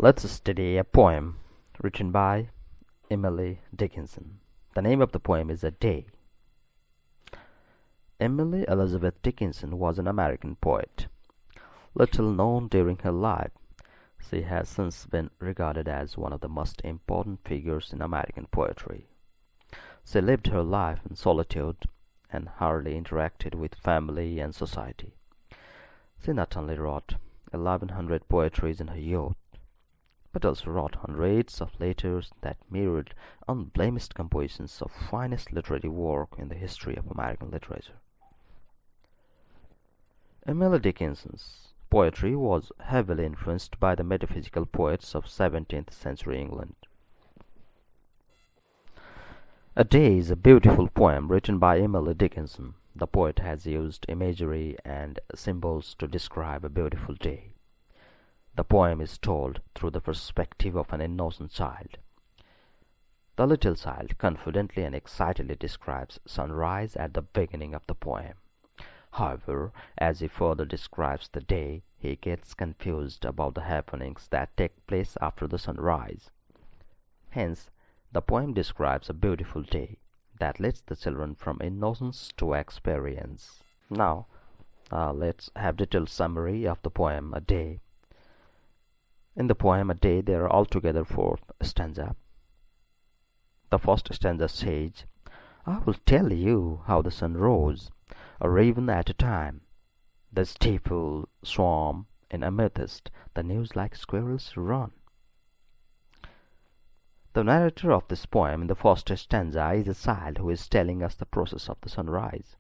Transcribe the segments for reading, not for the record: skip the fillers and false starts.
Let's study a poem written by Emily Dickinson. The name of the poem is A Day. Emily Elizabeth Dickinson was an American poet. Little known during her life, she has since been regarded as one of the most important figures in American poetry. She lived her life in solitude and hardly interacted with family and society. She not only wrote 1,100 poetries in her youth, but also wrote hundreds of letters that mirrored unblemished compositions of finest literary work in the history of American literature. Emily Dickinson's poetry was heavily influenced by the metaphysical poets of 17th century England. A Day is a beautiful poem written by Emily Dickinson. The poet has used imagery and symbols to describe a beautiful day. The poem is told through the perspective of an innocent child. The little child confidently and excitedly describes sunrise at the beginning of the poem. However, as he further describes the day, he gets confused about the happenings that take place after the sunrise. Hence, the poem describes a beautiful day that leads the children from innocence to experience. Now, let's have detailed summary of the poem A Day. In the poem A Day, there are altogether 4 stanzas. The first stanza says, "I will tell you how the sun rose, a raven at a time. The steeple swarm in amethyst, the news like squirrels run." The narrator of this poem in the first stanza is a child who is telling us the process of the sunrise.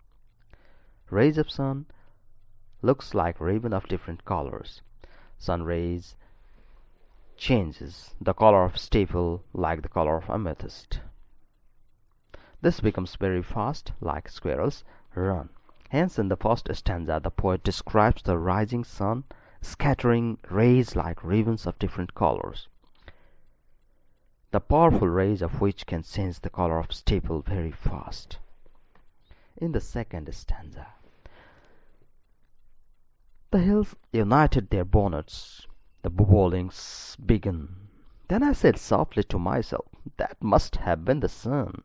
Rays of sun looks like ribbon of different colors. Sun rays changes the color of steeple like the color of amethyst. This becomes very fast like squirrels run. Hence in the first stanza the poet describes the rising sun scattering rays like ribbons of different colors, the powerful rays of which can change the color of steeple very fast. In the second stanza, the hills united their bonnets, the bowlings began. Then I said softly to myself, that must have been the sun.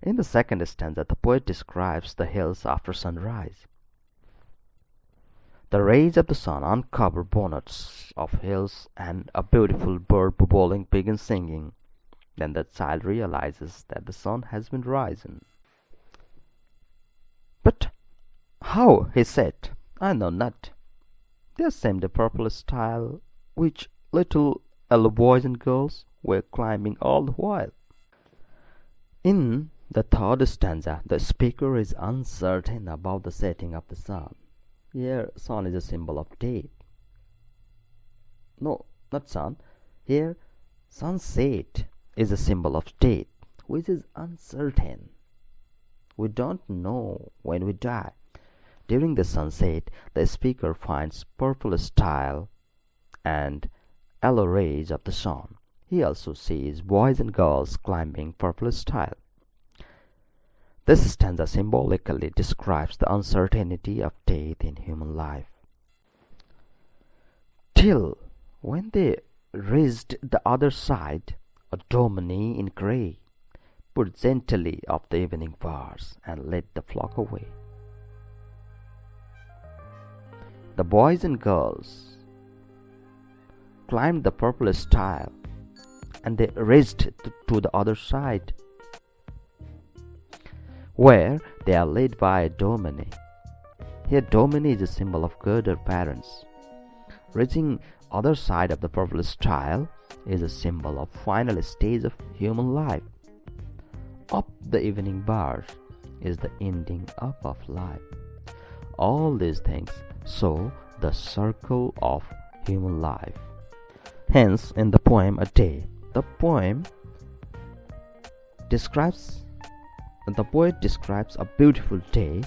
In the second stanza, the poet describes the hills after sunrise. The rays of the sun uncover bonnets of hills, and a beautiful bird bowling begins singing. Then the child realizes that the sun has been rising. "But how?" he said. "I know not." There seemed a purple stile which little yellow boys and girls were climbing all the while. In the third stanza, the speaker is uncertain about the setting of the sun. Here, sun is a symbol of death. No, not sun. Here, sunset is a symbol of death, which is uncertain. We don't know when we die. During the sunset, the speaker finds purple stile and yellow rays of the sun. He also sees boys and girls climbing purple stile. This stanza symbolically describes the uncertainty of death in human life. Till when they reached the other side, a dominie in grey put gently up the evening bars and led the flock away. The boys and girls climbed the purple stile, and they reached to the other side, where they are led by a dominie. Here, dominie is a symbol of God or parents. Reaching other side of the purple stile is a symbol of final stage of human life. Up the evening bars is the ending up of life. All these things show the circle of human life. Hence, in the poem A Day, the poet describes a beautiful day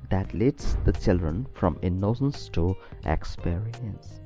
that leads the children from innocence to experience.